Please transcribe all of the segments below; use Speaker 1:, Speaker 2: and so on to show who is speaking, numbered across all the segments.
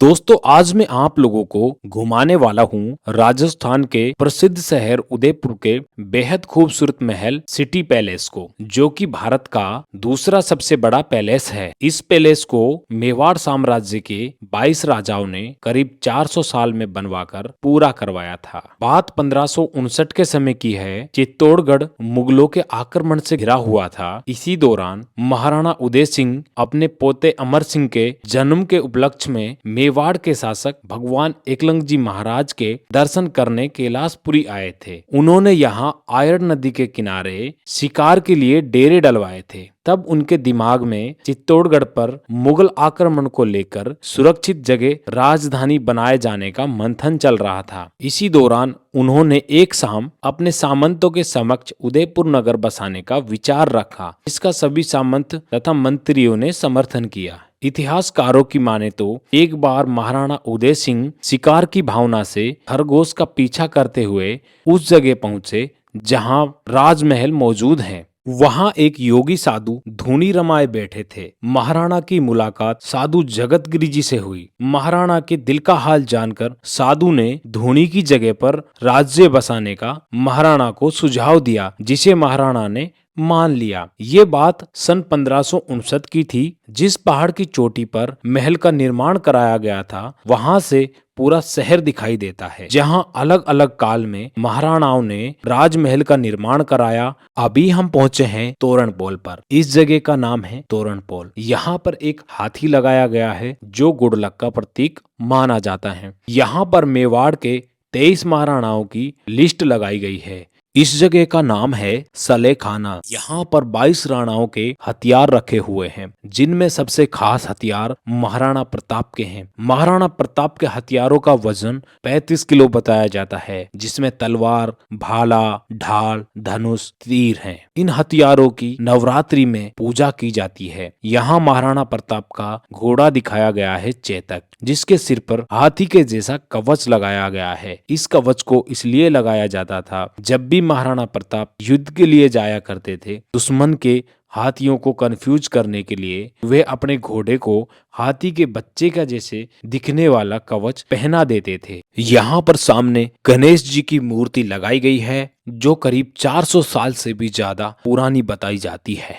Speaker 1: दोस्तों आज मैं आप लोगों को घुमाने वाला हूँ राजस्थान के प्रसिद्ध शहर उदयपुर के बेहद खूबसूरत महल सिटी पैलेस को, जो कि भारत का दूसरा सबसे बड़ा पैलेस है। इस पैलेस को मेवाड़ साम्राज्य के 22 राजाओं ने करीब 400 साल में बनवाकर पूरा करवाया था। बात 1559 के समय की है। चित्तौड़गढ़ मुगलों के आक्रमण से घिरा हुआ था। इसी दौरान महाराणा उदय सिंह अपने पोते अमर सिंह के जन्म के उपलक्ष्य में मेवाड़ के शासक भगवान एकलंग जी महाराज के दर्शन करने कैलाशपुरी आए थे। उन्होंने यहाँ आयरन नदी के किनारे शिकार के लिए डेरे डलवाए थे। तब उनके दिमाग में चित्तौड़गढ़ पर मुगल आक्रमण को लेकर सुरक्षित जगह राजधानी बनाए जाने का मंथन चल रहा था। इसी दौरान उन्होंने एक शाम अपने सामंतों के समक्ष उदयपुर नगर बसाने का विचार रखा। इसका सभी सामंत तथा मंत्रियों ने समर्थन किया। इतिहासकारों की माने तो एक बार महाराणा उदय सिंह शिकार की भावना से खरगोश का पीछा करते हुए उस जगह पहुंचे जहां राजमहल मौजूद है। वहां एक योगी साधु धूनी रमाए बैठे थे। महाराणा की मुलाकात साधु जगतगिरी जी से हुई। महाराणा के दिल का हाल जानकर साधु ने धूनी की जगह पर राज्य बसाने का महाराणा को सुझाव दिया, जिसे महाराणा ने मान लिया। ये बात सन 1559 की थी। जिस पहाड़ की चोटी पर महल का निर्माण कराया गया था, वहां से पूरा शहर दिखाई देता है, जहां अलग अलग काल में महाराणाओं ने राजमहल का निर्माण कराया। अभी हम पहुंचे हैं तोरणपोल पर। इस जगह का नाम है तोरणपोल। यहाँ पर एक हाथी लगाया गया है जो गुड लक का प्रतीक माना जाता है। यहाँ पर मेवाड़ के 23 महाराणाओं की लिस्ट लगाई गई है। इस जगह का नाम है सलेखाना। यहाँ पर 22 राणाओं के हथियार रखे हुए हैं, जिनमें सबसे खास हथियार महाराणा प्रताप के हैं। महाराणा प्रताप के हथियारों का वजन 35 किलो बताया जाता है, जिसमें तलवार, भाला, ढाल, धनुष, तीर हैं। इन हथियारों की नवरात्रि में पूजा की जाती है। यहाँ महाराणा प्रताप का घोड़ा दिखाया गया है चेतक, जिसके सिर पर हाथी के जैसा कवच लगाया गया है। इस कवच को इसलिए लगाया जाता था, जब भी महाराणा प्रताप युद्ध के लिए जाया करते थे, दुश्मन के हाथियों को कंफ्यूज करने के लिए वे अपने घोड़े को हाथी के बच्चे का जैसे दिखने वाला कवच पहना देते थे। यहाँ पर सामने गणेश जी की मूर्ति लगाई गई है, जो करीब 400 साल से भी ज्यादा पुरानी बताई जाती है।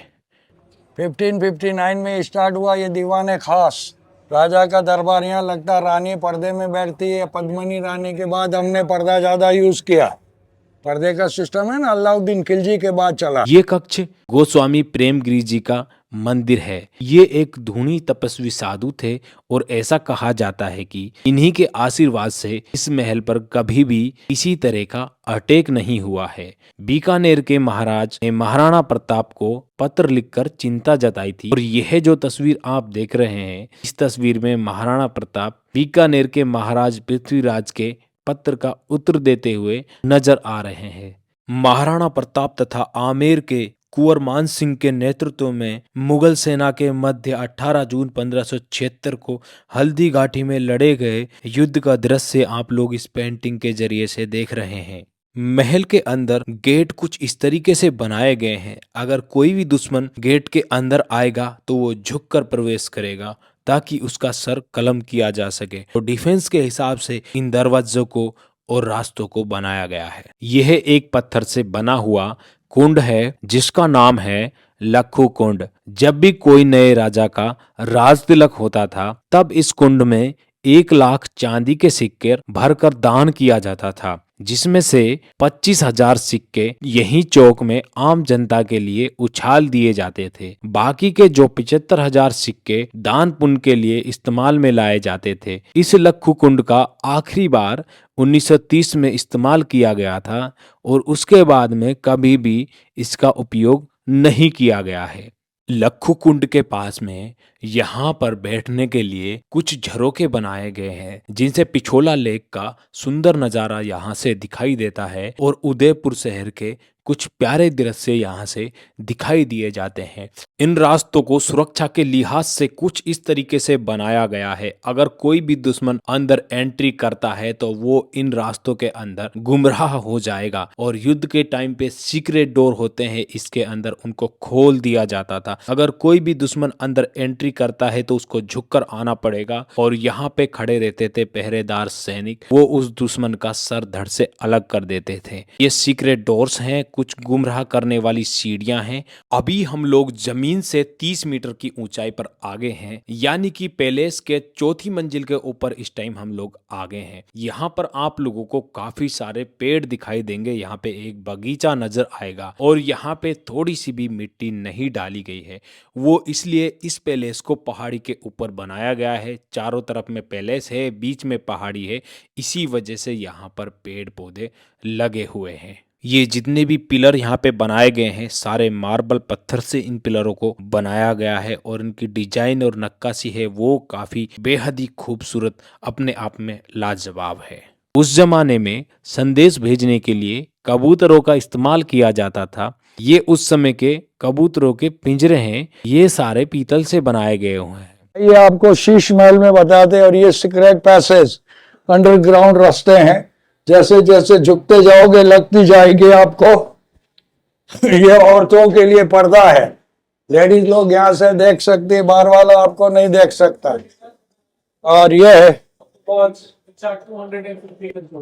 Speaker 2: 1559 में स्टार्ट हुआ ये दीवाने खास। राजा का दरबार यहाँ लगता, रानी पर्दे में बैठती है। पद्मिनी रानी के बाद हमने पर्दा ज्यादा यूज किया। पर्दे का सिस्टम है ना, अलाउद्दीन खिलजी के बाद चला।
Speaker 1: ये कक्ष गोस्वामी प्रेमगिरी जी का मंदिर है। ये एक धूनी तपस्वी साधु थे और ऐसा कहा जाता है कि इन्हीं के आशीर्वाद से इस महल पर कभी भी किसी तरह का अटैक नहीं हुआ है। बीकानेर के महाराज ने महाराणा प्रताप को पत्र लिखकर चिंता जताई थी, और यह जो तस्वीर आप देख रहे हैं, इस तस्वीर में महाराणा प्रताप बीकानेर के महाराज पृथ्वीराज के पत्र का उत्तर देते हुए नजर आ रहे हैं। महाराणा प्रताप तथा आमेर के कुंवर मान सिंह के नेतृत्व में मुगल सेना के मध्य 18 जून 1576 को हल्दी घाटी में लड़े गए युद्ध का दृश्य आप लोग इस पेंटिंग के जरिए से देख रहे हैं। महल के अंदर गेट कुछ इस तरीके से बनाए गए हैं, अगर कोई भी दुश्मन गेट के अंदर आएगा तो वो झुककर प्रवेश करेगा, ताकि उसका सर कलम किया जा सके। तो डिफेंस के हिसाब से इन दरवाजों को और रास्तों को बनाया गया है। यह एक पत्थर से बना हुआ कुंड है, जिसका नाम है लखू कुंड। जब भी कोई नए राजा का राज तिलक होता था, तब इस कुंड में 1 लाख चांदी के सिक्के भरकर दान किया जाता था, जिसमें से 25,000 सिक्के यही चौक में आम जनता के लिए उछाल दिए जाते थे। बाकी के जो 75,000 सिक्के दान पुण्य के लिए इस्तेमाल में लाए जाते थे। इस लखू कुंड का आखिरी बार 1930 में इस्तेमाल किया गया था, और उसके बाद में कभी भी इसका उपयोग नहीं किया गया है। लखू कुंड के पास में यहाँ पर बैठने के लिए कुछ झरोखे बनाए गए हैं, जिनसे पिछोला लेक का सुंदर नजारा यहाँ से दिखाई देता है और उदयपुर शहर के कुछ प्यारे दृश्य यहाँ से दिखाई दिए जाते हैं। इन रास्तों को सुरक्षा के लिहाज से कुछ इस तरीके से बनाया गया है, अगर कोई भी दुश्मन अंदर एंट्री करता है तो वो इन रास्तों के अंदर गुमराह हो जाएगा। और युद्ध के टाइम पे सीक्रेट डोर होते हैं इसके अंदर, उनको खोल दिया जाता था। अगर कोई भी दुश्मन अंदर एंट्री करता है तो उसको झुककर आना पड़ेगा, और यहाँ पे खड़े रहते थे पहरेदार सैनिक, वो उस दुश्मन का सर धड़ से अलग कर देते थे। ये सीक्रेट डोर्स हैं, कुछ गुमराह करने वाली सीढ़ियां हैं। अभी हम लोग जमीन से 30 मीटर की ऊंचाई पर आगे हैं, यानी कि पैलेस के चौथी मंजिल के ऊपर इस टाइम हम लोग आगे हैं। यहाँ पर आप लोगों को काफी सारे पेड़ दिखाई देंगे, यहाँ पे एक बगीचा नजर आएगा, और यहाँ पे थोड़ी सी भी मिट्टी नहीं डाली गई है। वो इसलिए इस पैलेस को पहाड़ी के ऊपर बनाया गया है। चारों तरफ में पैलेस है, बीच में पहाड़ी है, इसी वजह से यहाँ पर पेड़ पौधे लगे हुए हैं। ये जितने भी पिलर यहाँ पे बनाए गए हैं सारे मार्बल पत्थर से इन पिलरों को बनाया गया है, और इनकी डिजाइन और नक्काशी है वो काफी बेहद ही खूबसूरत, अपने आप में लाजवाब है। उस जमाने में संदेश भेजने के लिए कबूतरों का इस्तेमाल किया जाता था। ये उस समय के कबूतरों के पिंजरे हैं, ये सारे पीतल से बनाए गए हुए हैं।
Speaker 2: ये आपको शीश महल में बताते हैं। और ये सीक्रेट पैसेज अंडरग्राउंड रास्ते हैं, जैसे जैसे झुकते जाओगे लगती जाएगी आपको। ये औरतों के लिए पर्दा है, लेडीज लोग यहाँ से देख सकती है, बाहर वाला आपको नहीं देख सकता। और ये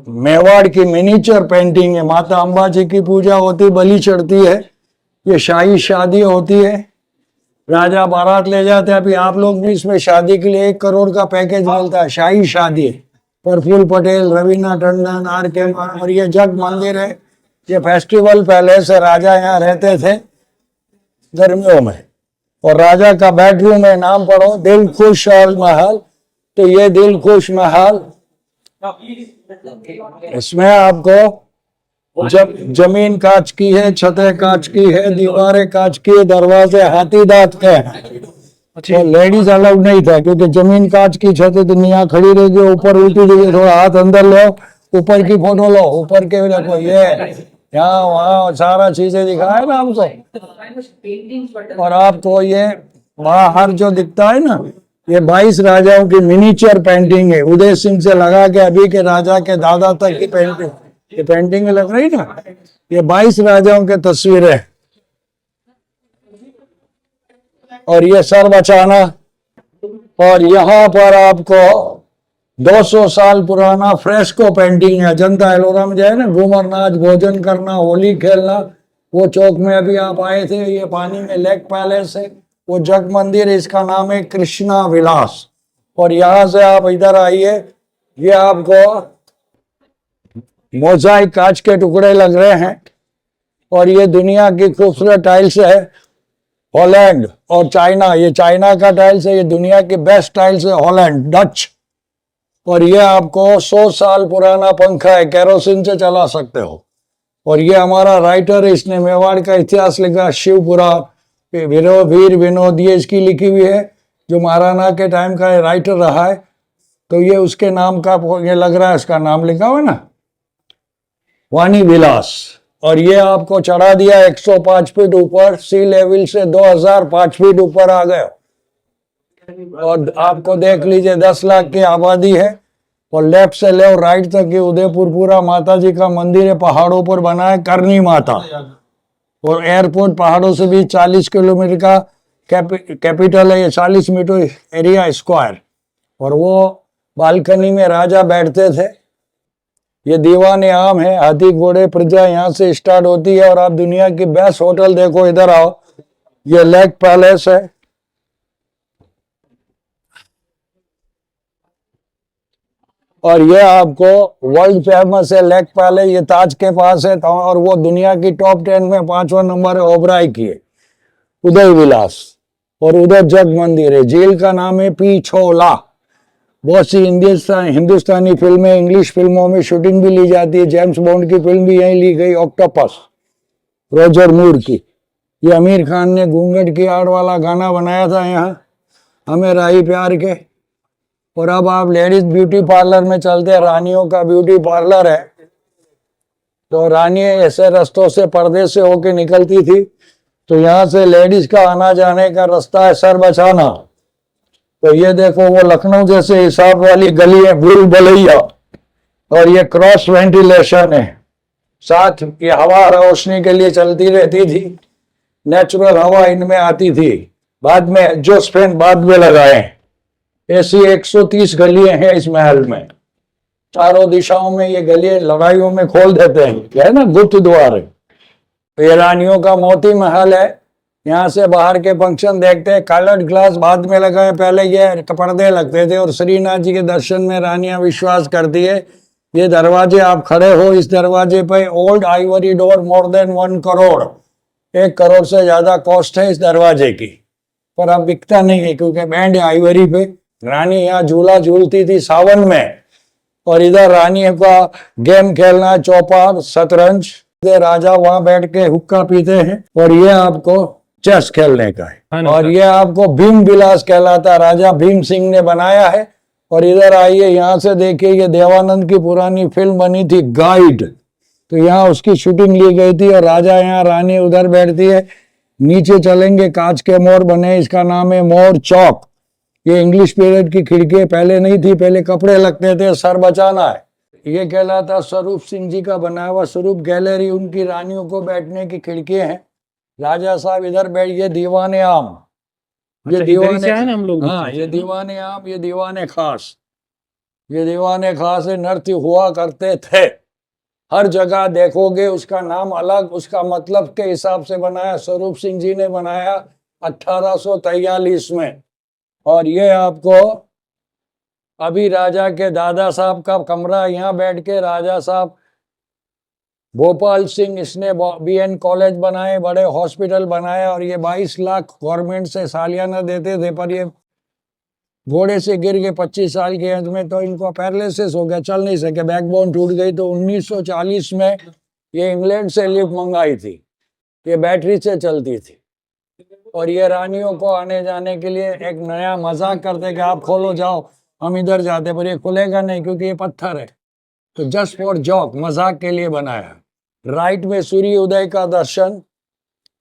Speaker 2: मेवाड़ की मिनीचर पेंटिंग है। माता अंबा जी की पूजा होती, बलि चढ़ती है, ये शाही शादी होती है, राजा बारात ले जाते हैं। अभी आप लोग भी इसमें शादी के लिए 1 करोड़ का पैकेज मिलता है, शाही शादी। प्रफुल्ल पटेल, रवीना टंडन, R.K. और ये जग मंदिर है, ये फेस्टिवल पैलेस है, राजा यहाँ रहते थे गर्मियों में। और राजा का बेडरूम है, नाम पढ़ो, दिल खुश महल। तो ये दिल खुश महल, इसमें आपको जब जमीन कांच की है, छतें कांच की है, दीवारें कांच की है, दरवाजे हाथी दांत के हैं। तो लेडीज अलाउड नहीं था, क्योंकि जमीन कांच की छत है, दुनिया खड़ी रहेगी, ऊपर उल्टी देगी, थोड़ा हाथ अंदर लो, ऊपर की फोटो लो, ऊपर के देखो, ये यहाँ वहाँ सारा चीजें दिखाया ना हमको। और आपको ये बाहर जो दिखता है ना, ये 22 राजाओं की मिनीचर पेंटिंग है, उदय सिंह से लगा के अभी के राजा के दादा तक की पेंटिंग। ये पेंटिंग लग रही ना, ये 22 राजाओं के तस्वीरें। और ये सर बचाना। और यहाँ पर आपको 200 साल पुराना फ्रेस्को पेंटिंग है। अजंता एलोरा में जाए ना, घूमर नाच, भोजन करना, होली खेलना, वो चौक में अभी आप आए थे। ये पानी में लेक पैलेस है, वो जग मंदिर है, इसका नाम है कृष्णा विलास। और यहाँ से आप इधर आइए, ये आपको मोजाइक कांच के टुकड़े लग रहे हैं। और ये दुनिया की खूबसूरत टाइल्स है, हॉलैंड और चाइना। ये चाइना का टाइल्स है, ये दुनिया की बेस्ट टाइल्स है, हॉलैंड डच। और ये आपको 100 साल पुराना पंखा है, केरोसिन से चला सकते हो। और ये हमारा राइटर है, इसने मेवाड़ का इतिहास लिखा, शिवपुराण, वीर विनोद, ये इसकी लिखी हुई है, जो महाराणा के टाइम का राइटर रहा है। तो ये उसके नाम का, ये लग रहा है उसका नाम लिखा हुआ ना, वाणी विलास। और ये आपको चढ़ा दिया 105 फीट ऊपर, सी लेवल से 2005 फीट ऊपर आ गए। और आपको देख लीजिए 10 लाख की आबादी है। और लेफ्ट से ले और राइट तक ये उदयपुर पूरा माता जी का मंदिर है, पहाड़ों पर बना है, करनी माता। और एयरपोर्ट पहाड़ों से भी 40 किलोमीटर का कैपिटल है, ये 40 मीटर एरिया स्क्वायर। और वो बालकनी में राजा बैठते थे। ये दीवान आम है, हाथी घोड़े प्रजा यहाँ से स्टार्ट होती है। और आप दुनिया की बेस्ट होटल देखो, इधर आओ, ये लेक पैलेस है। और ये आपको वर्ल्ड फेमस है लेक पैलेस, ये ताज के पास है। और वो दुनिया की टॉप 10 में 5वां नंबर है, ओबराय की है, उदय विलास। और उधर जग मंदिर है, झील का नाम है पिछोला। बहुत सी हिंदुस्तानी फिल्में, इंग्लिश फिल्मों में शूटिंग भी ली जाती है। जेम्स बॉन्ड की फिल्म भी यहीं ली गई, ऑक्टोपस, रॉजर मूर की। ये आमिर खान ने घूंघट की आड़ वाला गाना बनाया था यहाँ, हमें राही प्यार के। और अब आप लेडीज ब्यूटी पार्लर में चलते हैं, रानियों का ब्यूटी पार्लर है। तो रानी ऐसे रास्तों से पर्दे से होके निकलती थी। तो यहाँ से लेडीज का आना जाने का रास्ता है सर बचाना। तो ये देखो वो लखनऊ जैसे हिसाब वाली गली है, भूल भलैया, और ये क्रॉस वेंटिलेशन है। साथ ये हवा रोशनी के लिए चलती रहती थी, नेचुरल हवा इनमें आती थी। बाद में एग्जॉस्ट फैन बाद में लगाए। ऐसी 130 गलियां हैं इस महल में, चारों दिशाओं में ये गलियां लड़ाइयों में खोल देते हैं, है ना, गुप्त द्वार है। ये रानियों का मोती महल है। यहाँ से बाहर के फंक्शन देखते हैं। कलर्ड ग्लास बाद में लगाए, पहले ये पर्दे लगते थे। और श्रीनाथ जी के दर्शन में रानियां विश्वास करती है। ये दरवाजे आप खड़े हो, इस दरवाजे पे old Ivory door, more than 1 crore, 1 crore से ज्यादा कॉस्ट है इस दरवाजे की, पर अब बिकता नहीं है क्योंकि बैंड है आइवरी पे। रानी यहाँ झूला झूलती थी सावन में। और इधर रानी का गेम खेलना, चौपार, शतरंज। राजा वहां बैठ के हुक्का पीते हैं। और ये आपको चेस खेलने का है। और ये आपको भीम विलास कहलाता, राजा भीम सिंह ने बनाया है। और इधर आइए, यहाँ से देखिए, ये देवानंद की पुरानी फिल्म बनी थी गाइड, तो यहाँ उसकी शूटिंग ली गई थी। और राजा यहाँ, रानी उधर बैठती है। नीचे चलेंगे, कांच के मोर बने, इसका नाम है मोर चौक। ये इंग्लिश पीरियड की खिड़की पहले नहीं थी, पहले कपड़े लगते थे, सर बचाना है। ये कहलाता स्वरूप सिंह जी का बना हुआ स्वरूप गैलरी, उनकी रानियों को बैठने की खिड़कियां हैं। राजा साहब इधर बैठ, ये दीवाने आम, ये दीवाने हम लोग, हाँ ये दीवाने आम, ये दीवाने खास, ये दीवाने खास नृत्य हुआ करते थे। हर जगह देखोगे उसका नाम अलग, उसका मतलब के हिसाब से बनाया। स्वरूप सिंह जी ने बनाया 1843 में। और ये आपको अभी राजा के दादा साहब का कमरा, यहाँ बैठ के राजा साहब भोपाल सिंह, इसने BN कॉलेज बनाए, बड़े हॉस्पिटल बनाए। और ये 22 लाख गवर्नमेंट से सालियाना देते थे, पर ये घोड़े से गिर गए 25 साल के एज में, तो इनको पैरालिसिस हो गया, चल नहीं सके, बैकबोन टूट गई। तो 1940 में ये इंग्लैंड से लिफ्ट मंगाई थी, ये बैटरी से चलती थी। और ये रानियों को आने जाने के लिए एक नया मजाक करते कि आप खोलो जाओ, हम इधर जाते, पर ये खुलेगा नहीं क्योंकि ये पत्थर है। तो जस्ट फॉर जॉक, मजाक के लिए बनाया। राइट में सूर्य उदय का दर्शन,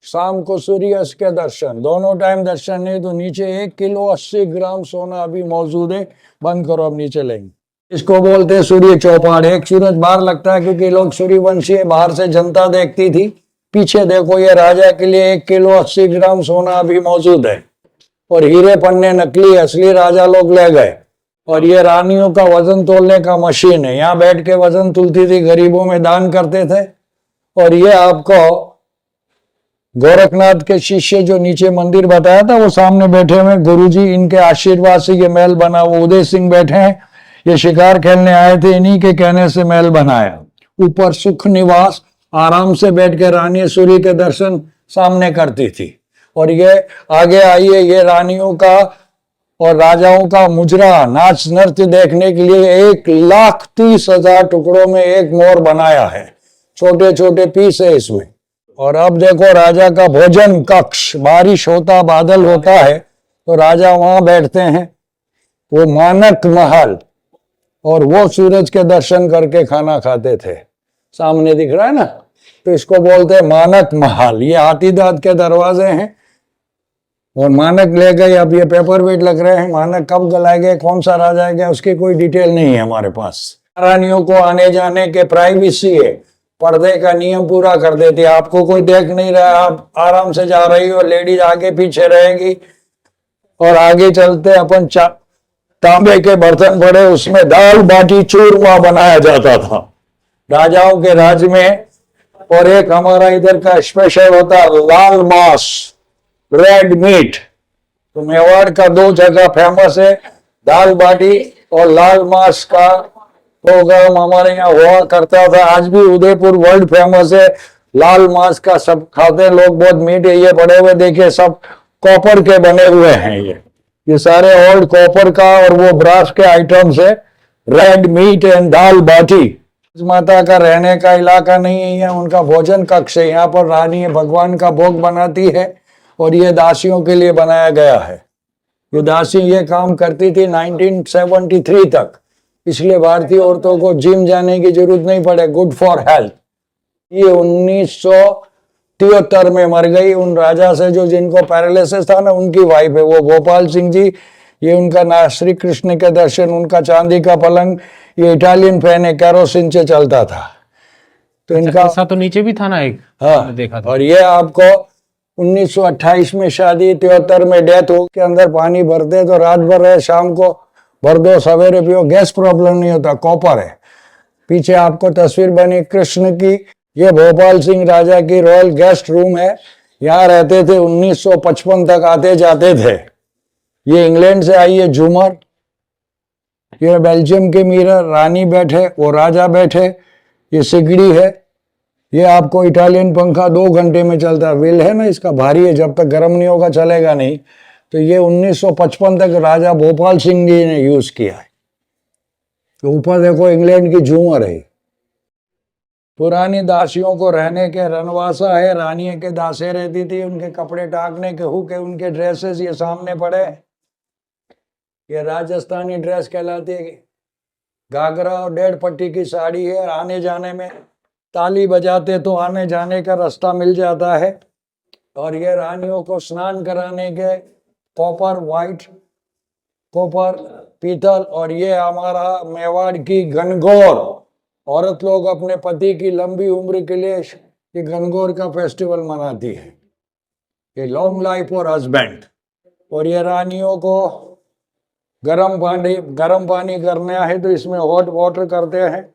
Speaker 2: शाम को सूर्यास्त के दर्शन, दोनों टाइम दर्शन नहीं। तो नीचे 1 किलो 80 ग्राम सोना अभी मौजूद है। बंद करो, अब नीचे लेंगे। इसको बोलते हैं सूर्य चौपाड़। एक सूरज बाहर लगता है क्योंकि लोग सूर्यवंशी है, बाहर से जनता देखती थी। पीछे देखो, ये राजा के लिए 1 किलो 80 ग्राम सोना अभी मौजूद है। और हीरे पन्ने नकली, असली राजा लोग ले गए। और ये रानियों का वजन तोलने का मशीन है, यहाँ बैठ के वजन तुलती थी, गरीबों में दान करते थे। और ये आपको गोरखनाथ के शिष्य जो नीचे मंदिर बताया था, वो सामने बैठे हुए गुरुजी, इनके आशीर्वाद से ये महल बना। वो उदय सिंह बैठे हैं, ये शिकार खेलने आए थे, इन्हीं के कहने से महल बनाया। ऊपर सुख निवास, आराम से बैठ के रानी सूर्य के दर्शन सामने करती थी। और ये आगे आइए, ये रानियों का और राजाओं का मुजरा नाच नृत्य देखने के लिए 1,30,000 टुकड़ों में एक मोर बनाया है। छोटे छोटे पीस है इसमें। और अब देखो राजा का भोजन कक्ष, बारिश होता, बादल होता है तो राजा वहां बैठते हैं, वो मानक महल। और वो सूरज के दर्शन करके खाना खाते थे, सामने दिख रहा है ना, तो इसको बोलते हैं मानक महल। ये हाथी दांत के दरवाजे हैं। और मानक ले गए, अब ये पेपर वेट लग रहे हैं। मानक कब गलाए गए, कौन सा राजा है, उसकी कोई डिटेल नहीं है हमारे पास। रानियों को आने जाने के प्राइवेसी है, पर्दे का नियम पूरा कर देती है। आपको कोई देख नहीं रहा, आप आराम से जा रही हो, लेडीज आगे पीछे रहेगी। और आगे चलते अपन तांबे के बर्तन पड़े, उसमें दाल बाटी चूरमा बनाया जाता था राजाओं के राज में। और एक हमारा इधर का स्पेशल होता है लाल मांस, रेड मीट। तो मेवाड़ का 2 जगह फेमस है, दाल बाटी और लाल मांस का प्रोग्राम हमारे यहाँ हुआ करता था। आज भी उदयपुर वर्ल्ड फेमस है लाल मांस का, सब खाते हैं लोग, बहुत मीट है। ये बड़े हुए देखिए, सब कॉपर के बने हुए हैं, ये सारे ओल्ड कॉपर का और वो ब्रास के आइटम्स है। रेड मीट एंड दाल बाटी। माता का रहने का इलाका नहीं है, यहाँ उनका भोजन कक्ष है। यहाँ पर रानी भगवान का भोग बनाती है और ये दासियों के लिए बनाया गया है। ये दासी ये काम करती थी 1973 तक, इसलिए भारतीय औरतों को जिम जाने की जरूरत नहीं पड़े, गुड फॉर हेल्थ। ये 1973 में मर गई। उन राजा से जो जिनको पैरालिसिस था ना, उनकी वाइफ है वो भोपाल सिंह जी। ये उनका ना श्री कृष्ण के दर्शन, उनका चांदी का पलंग, ये इटालियन फैन है, कैरोसिन से चलता था। तो इनका
Speaker 1: ऐसा तो नीचे भी था ना एक,
Speaker 2: हाँ
Speaker 1: मैंने देखा था।
Speaker 2: और ये आपको 1928 में शादी, 73 में डेथ हो के अंदर पानी भरते तो रात भर है, शाम को भर दो, सवेरे पियो, गैस प्रॉब्लम नहीं होता, कॉपर है। पीछे आपको तस्वीर बनी कृष्ण की। ये भोपाल सिंह राजा की रॉयल गेस्ट रूम है, यहाँ रहते थे, 1955 तक आते जाते थे। ये इंग्लैंड से आई है झूमर, ये बेल्जियम के मिरर, रानी बैठे, वो राजा बैठे, ये सिगड़ी है। ये आपको इटालियन पंखा 2 घंटे में चलता है, व्हील है ना इसका, भारी है, जब तक गर्म नहीं होगा चलेगा नहीं। तो ये 1955 तक राजा भोपाल सिंह जी ने यूज किया है। तो ऊपर देखो इंग्लैंड की झूमर है। पुरानी दासियों को रहने के रनवासा है, रानियों के दासें रहती थी, उनके कपड़े टाकने के हुक है, उनके ड्रेसेस ये सामने पड़े। ये राजस्थानी ड्रेस कहलाती है, घाघरा और 1.5 पट्टी की साड़ी है। आने जाने में ताली बजाते तो आने जाने का रास्ता मिल जाता है। और ये रानियों को स्नान कराने के कॉपर, वाइट कॉपर, पीतल। और ये हमारा मेवाड़ की गणगौर, औरत लोग अपने पति की लंबी उम्र के लिए ये गणगौर का फेस्टिवल मनाती है, ये लॉन्ग लाइफ फॉर हस्बैंड। और ये रानियों को गर्म पानी करना है तो इसमें हॉट वाटर करते हैं।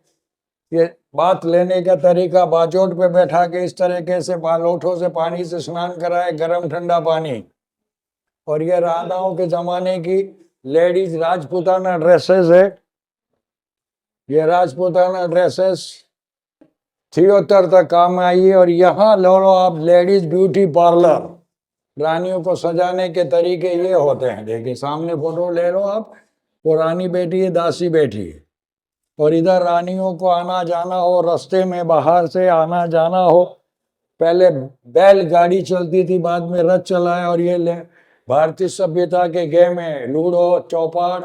Speaker 2: ये बात लेने का तरीका, बाजोट पे बैठा के इस तरीके से लोटों से पानी से स्नान कराए, गरम ठंडा पानी। और ये राजाओं के जमाने की लेडीज राजपूताना ड्रेसेस है। ये राजपूताना ड्रेसेस 73 तक काम आई है। और यहाँ लो आप लेडीज ब्यूटी पार्लर, रानियों को सजाने के तरीके ये होते हैं। देखिए सामने फोटो ले लो आप, वो रानी बैठी है, दासी बैठी है। और इधर रानियों को आना जाना हो, रास्ते में बाहर से आना जाना हो, पहले बैल गाड़ी चलती थी, बाद में रथ चला है। और ये भारतीय सभ्यता के गेम है, लूडो, चौपाड़,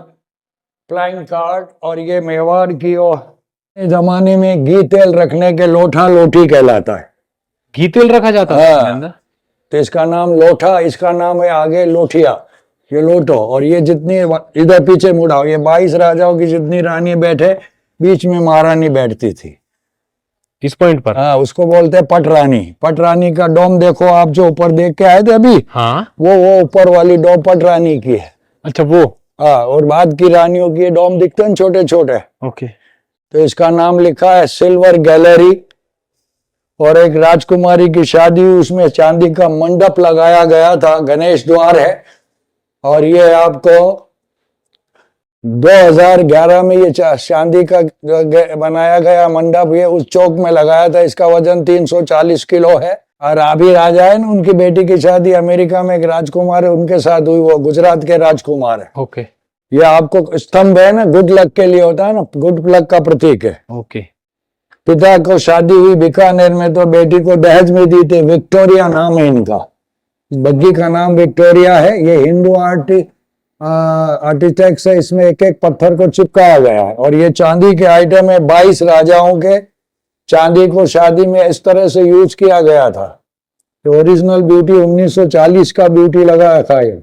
Speaker 2: फ्लाइंग कार्ड। और ये मेवाड़ की जमाने में घी तेल रखने के लोठा लोठी कहलाता है।
Speaker 1: घी तेल रखा जाता है इसके अंदर?
Speaker 2: तो इसका नाम लोठा, इसका नाम है आगे लोठिया, ये लोटो। और ये जितनी इधर पीछे मुड़ाओ, ये 22 राजाओं की जितनी रानी बैठे, बीच में महारानी बैठती थी
Speaker 1: इस पॉइंट पर।
Speaker 2: हाँ, उसको बोलते हैं पटरानी। पटरानी का डोम देखो आप, जो ऊपर देख के आए थे अभी,
Speaker 1: हाँ,
Speaker 2: वो ऊपर वाली डोम पटरानी की है।
Speaker 1: अच्छा वो,
Speaker 2: हाँ, और बाद की रानियों की डोम दिखते हैं छोटे छोटे।
Speaker 1: ओके।
Speaker 2: तो इसका नाम लिखा है सिल्वर गैलरी। और एक राजकुमारी की शादी हुई, उसमें चांदी का मंडप लगाया गया था, गणेश द्वार है। और ये आपको 2011 में ये चांदी का बनाया गया मंडप, ये उस चौक में लगाया था। इसका वजन 340 किलो है। और अभी राजा है ना, उनकी बेटी की शादी अमेरिका में एक राजकुमार है उनके साथ हुई, वो गुजरात के राजकुमार है।
Speaker 1: ओके।
Speaker 2: ये आपको स्तंभ है ना, गुड लक के लिए होता है ना, गुड लक का प्रतीक है।
Speaker 1: ओके।
Speaker 2: पिता को शादी हुई बीकानेर में, तो बेटी को दहेज में दी थी। विक्टोरिया नाम है इनका, बग्गी का नाम विक्टोरिया है। ये हिंदू आर्किटेक्ट से इसमें एक एक पत्थर को चिपकाया गया है। और ये चांदी के आइटम है, 22 राजाओं के चांदी को शादी में इस तरह से यूज किया गया था। ओरिजिनल ब्यूटी 1940 का ब्यूटी लगा रखा है।